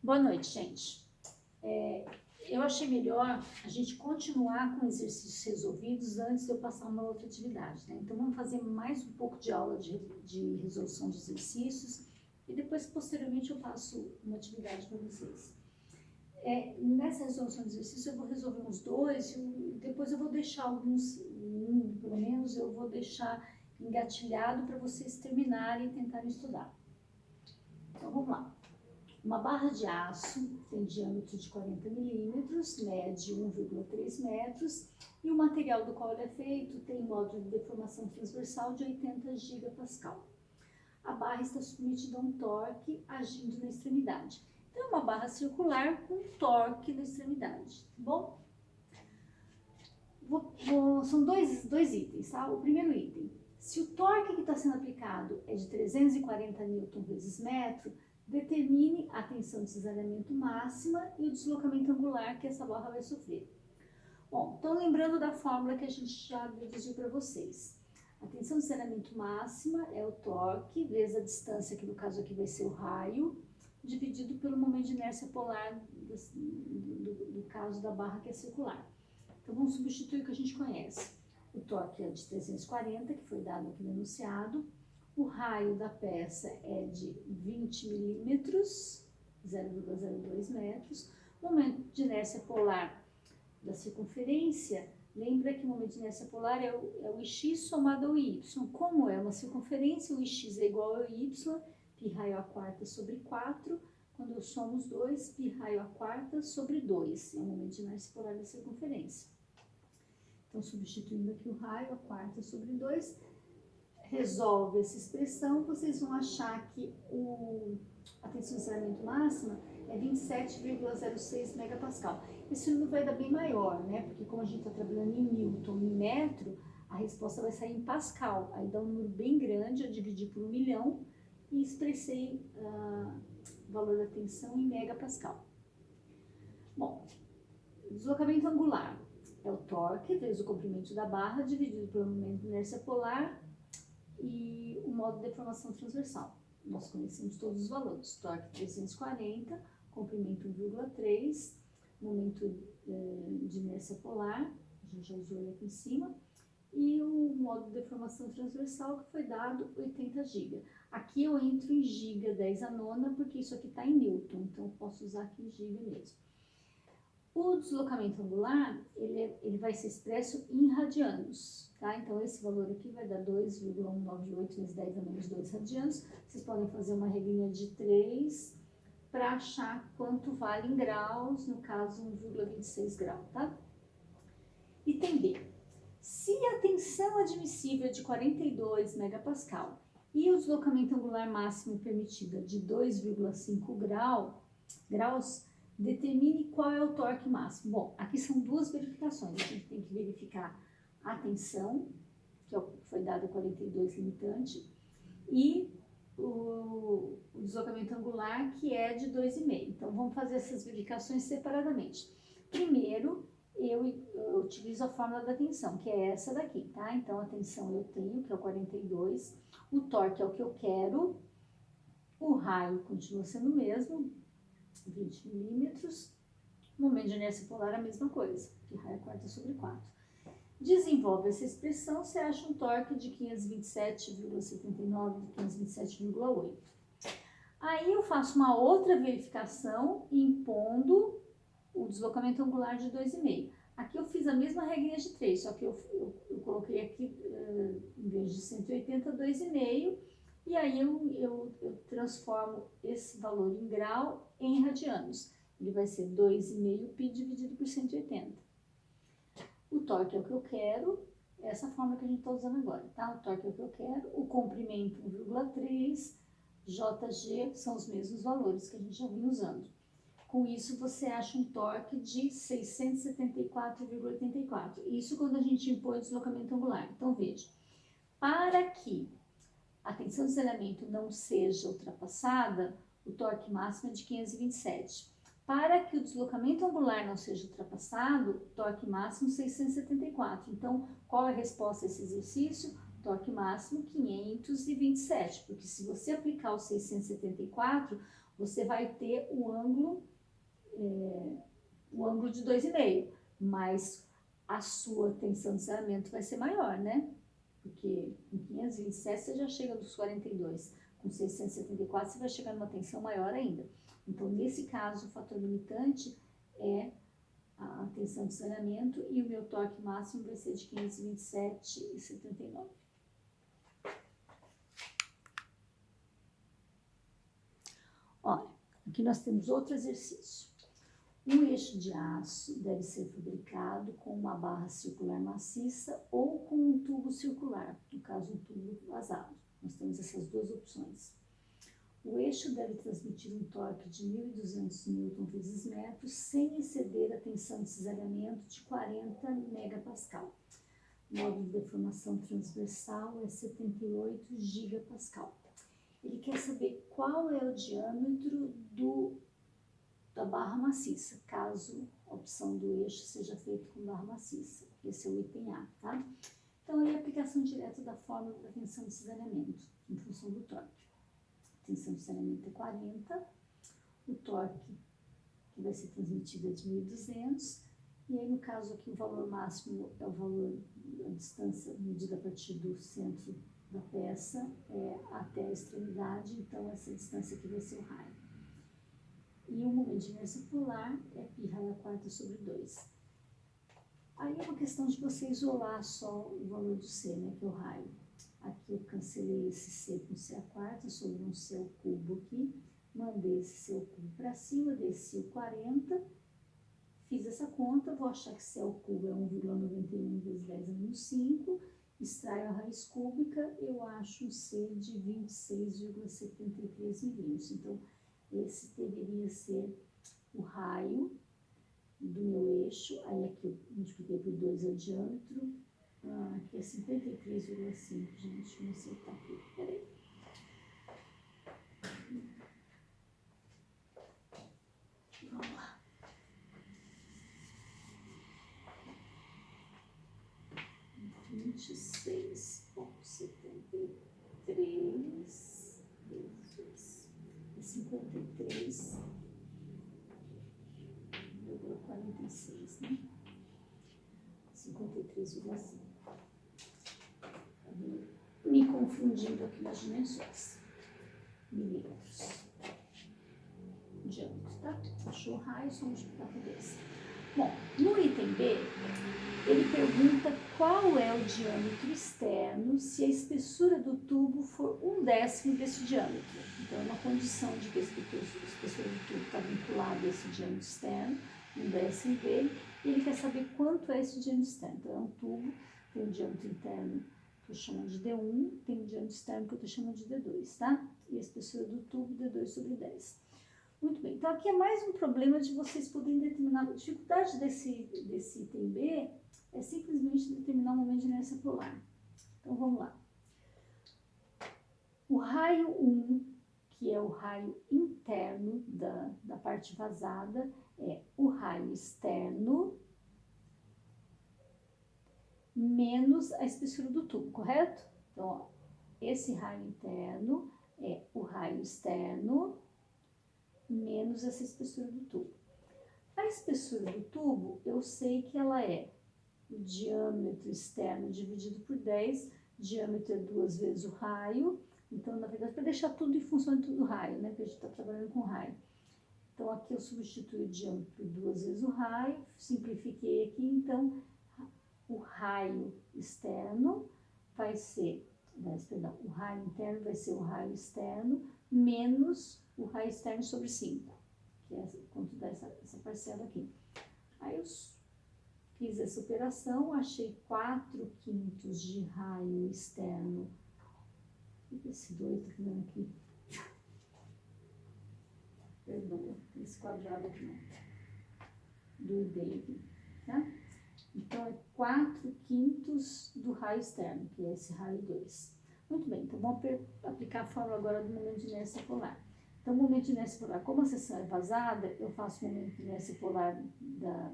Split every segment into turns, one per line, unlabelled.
Boa noite, gente. Eu achei melhor a gente continuar com exercícios resolvidos antes de eu passar uma outra atividade, né? Então, vamos fazer mais um pouco de aula de resolução de exercícios e depois, posteriormente, eu passo uma atividade para vocês. Nessa resolução de exercícios, eu vou resolver uns dois e depois eu vou deixar alguns, pelo menos, eu vou deixar engatilhado para vocês terminarem e tentarem estudar. Então, vamos lá. Uma barra de aço tem diâmetro de 40 milímetros, mede 1,3 metros e o material do qual ele é feito tem módulo de deformação transversal de 80 gigapascal. A barra está submetida a um torque agindo na extremidade. Então, é uma barra circular com torque na extremidade, tá bom? São dois itens, tá? O primeiro item, se o torque que está sendo aplicado é de 340 newton vezes metro, determine a tensão de cisalhamento máxima e o deslocamento angular que essa barra vai sofrer. Bom, então lembrando da fórmula que a gente já deduziu para vocês. A tensão de cisalhamento máxima é o torque vezes a distância, que no caso aqui vai ser o raio, dividido pelo momento de inércia polar do caso da barra que é circular. Então, vamos substituir o que a gente conhece. O torque é de 340, que foi dado aqui no enunciado. O raio da peça é de 20 milímetros, 0,02 metros. O momento de inércia polar da circunferência, lembra que o momento de inércia polar é o ix somado ao y. Como é uma circunferência, o ix é igual ao y, π raio a quarta sobre 4. Quando eu somo os dois, π raio a quarta sobre 2. É o momento de inércia polar da circunferência. Então, substituindo aqui o raio a quarta sobre 2, resolve essa expressão, vocês vão achar que a tensão de cisalhamento máxima é 27,06 megapascal. Esse número vai dar bem maior, né? Porque como a gente está trabalhando em newton, em metro, a resposta vai sair em pascal. Aí dá um número bem grande, eu dividi por 1 milhão e expressei o valor da tensão em megapascal. Bom, deslocamento angular é o torque vezes o comprimento da barra dividido pelo momento de inércia polar e o modo de deformação transversal. Nós conhecemos todos os valores. Torque 340, comprimento 1,3, momento de inércia polar, a gente já usou ele aqui em cima, e o modo de deformação transversal que foi dado 80 GB. Aqui eu entro em giga 10 a nona, porque isso aqui está em newton, então eu posso usar aqui em giga mesmo. O deslocamento angular, ele vai ser expresso em radianos, tá? Então, esse valor aqui vai dar 2,198 vezes 10 a menos 2 radianos. Vocês podem fazer uma regrinha de 3 para achar quanto vale em graus, no caso 1,26 grau, tá? Item B. Se a tensão admissível é de 42 megapascal e o deslocamento angular máximo permitido é de 2,5 graus, determine qual é o torque máximo. Bom, aqui são duas verificações. A gente tem que verificar a tensão, que foi dado 42 limitante, e o deslocamento angular, que é de 2,5. Então, vamos fazer essas verificações separadamente. Primeiro, eu utilizo a fórmula da tensão, que é essa daqui, tá? Então, a tensão eu tenho, que é o 42, o torque é o que eu quero, o raio continua sendo o mesmo, 20 milímetros, momento de inércia polar a mesma coisa, que raio a quarta sobre 4. Desenvolve essa expressão, você acha um torque de 527,79, 527,8. Aí eu faço uma outra verificação impondo o deslocamento angular de 2,5. Aqui eu fiz a mesma regrinha de 3, só que eu coloquei aqui, em vez de 180, 2,5, e aí eu transformo esse valor em grau em radianos. Ele vai ser 2,5 π dividido por 180. O torque é o que eu quero, essa forma que a gente está usando agora, tá? O torque é o que eu quero, o comprimento 1,3, JG são os mesmos valores que a gente já vinha usando. Com isso, você acha um torque de 674,84. Isso quando a gente impõe o deslocamento angular. Então, veja, para que a tensão de cisalhamento não seja ultrapassada, o torque máximo é de 527. Para que o deslocamento angular não seja ultrapassado, torque máximo 674. Então, qual é a resposta a esse exercício? Torque máximo 527, porque se você aplicar o 674, você vai ter o ângulo de 2,5, mas a sua tensão de isolamento vai ser maior, né? Porque com 527 você já chega nos 42, com 674 você vai chegar numa tensão maior ainda. Então, nesse caso, o fator limitante é a tensão de saneamento e o meu torque máximo vai ser de 527,79. Olha, aqui nós temos outro exercício. Um eixo de aço deve ser fabricado com uma barra circular maciça ou com um tubo circular, no caso um tubo vazado. Nós temos essas duas opções. O eixo deve transmitir um torque de 1.200 Nm vezes metro sem exceder a tensão de cisalhamento de 40 MPa. O módulo de deformação transversal é 78 GPa. Ele quer saber qual é o diâmetro da barra maciça, caso a opção do eixo seja feita com barra maciça. Esse é o item A, tá? Então, aí a aplicação direta da fórmula da tensão de cisalhamento, em função do torque. A tensão de cisalhamento é 40, o torque que vai ser transmitido é de 1.200, e aí, no caso aqui, o valor máximo é o valor, a distância medida a partir do centro da peça até a extremidade, então essa distância aqui vai ser o raio. E o momento de inércia polar é π raio a quarta sobre 2. Aí é uma questão de você isolar só o valor do C, né, que é o raio. Aqui eu cancelei esse C com C a quarta, sobre um C ao cubo aqui, mandei esse C ao cubo para cima, desci o 40, fiz essa conta, vou achar que C ao cubo é 1,91 vezes 10 a menos 5, extraio a raiz cúbica, eu acho um C de 26,73 milímetros. Então, esse deveria ser o raio do meu eixo. Aí aqui eu multipliquei por 2 é o diâmetro. Aqui é 53,5, gente. Não sei o que tá aqui. Peraí. Vamos lá. 26,73 vezes 53,46, né? 53,5. Me confundindo aqui nas dimensões. Milímetros. Diâmetro, tá? Achou o raio, só multiplicar por 2. Bom, no item B, ele pergunta qual é o diâmetro externo se a espessura do tubo for 1/10 desse diâmetro. Então, é uma condição de que a espessura do tubo está vinculada a esse diâmetro externo, 1/10 dele, e ele quer saber quanto é esse diâmetro externo. Então, é um tubo, tem um diâmetro interno que eu chamo de D1, tem um diâmetro externo que eu estou chamando de D2, tá? E a espessura do tubo, D2 sobre 10. Muito bem, então aqui é mais um problema de vocês poderem determinar. A dificuldade desse item B é simplesmente determinar o momento de inércia polar. Então vamos lá. O raio 1, que é o raio interno da parte vazada, é o raio externo menos a espessura do tubo, correto? Então, ó, esse raio interno é o raio externo menos essa espessura do tubo. A espessura do tubo, eu sei que ela é o diâmetro externo dividido por 10, diâmetro é 2 vezes o raio, então, na verdade, para deixar tudo em função do raio, né, porque a gente está trabalhando com raio. Então, aqui eu substituo o diâmetro por 2 vezes o raio, simplifiquei aqui, então, o raio externo vai ser, perdão, o raio interno vai ser o raio externo menos o raio externo sobre 5, que é quanto dá essa parcela aqui. Aí eu fiz essa operação, achei 4/5 de raio externo. O que esse 2 está dando aqui? Perdão, esse quadrado aqui não. Doidei aqui, tá? Então, é 4/5 do raio externo, que é esse raio 2. Muito bem, então vamos aplicar a fórmula agora do momento de inércia polar. Então, o momento de inércia polar, como a seção é vazada, eu faço o momento de inércia polar da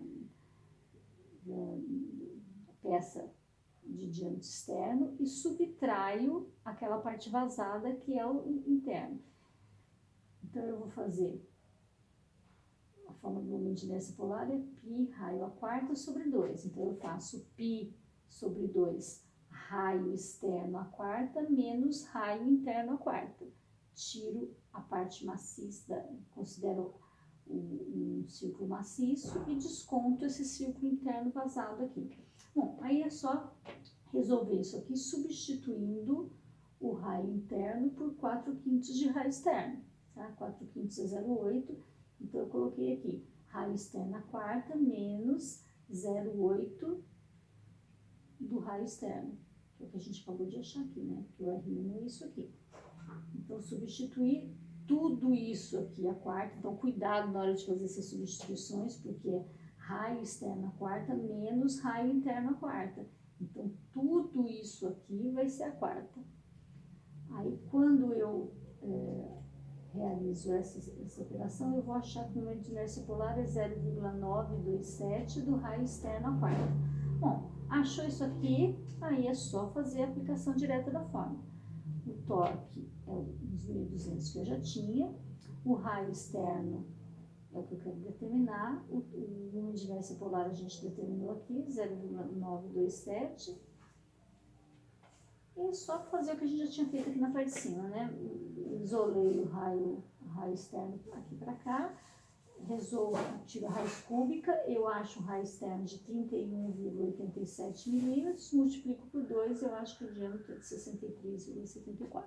peça de diâmetro externo e subtraio aquela parte vazada que é o interno. Então, eu vou fazer a forma do momento de inércia polar é π raio a quarta sobre 2. Então, eu faço π sobre 2 raio externo a quarta menos raio interno a quarta. Tiro a parte maciça, considero um círculo maciço e desconto esse círculo interno vazado aqui. Bom, aí é só resolver isso aqui substituindo o raio interno por 4/5 de raio externo. Tá? 4/5 é 0,8. Então, eu coloquei aqui raio externo a quarta menos 0,8 do raio externo, que é o que a gente acabou de achar aqui, né? Que o R1 é isso aqui. Então, substituir tudo isso aqui a quarta. Então, cuidado na hora de fazer essas substituições, porque é raio externo a quarta menos raio interno a quarta. Então, tudo isso aqui vai ser a quarta. Aí, quando eu realizo essa operação, eu vou achar que o momento de inércia polar é 0,927 do raio externo a quarta. Bom, achou isso aqui, aí é só fazer a aplicação direta da fórmula. O torque é os 1.200 que eu já tinha, o raio externo é o que eu quero determinar, o momento de inércia polar a gente determinou aqui, 0,927. E é só fazer o que a gente já tinha feito aqui na parte de cima, né? Isolei o raio externo aqui para cá, resolvo, tiro a raiz cúbica, eu acho o raio externo de 31,87 milímetros, multiplico por 2, eu acho que o diâmetro é de 63,74.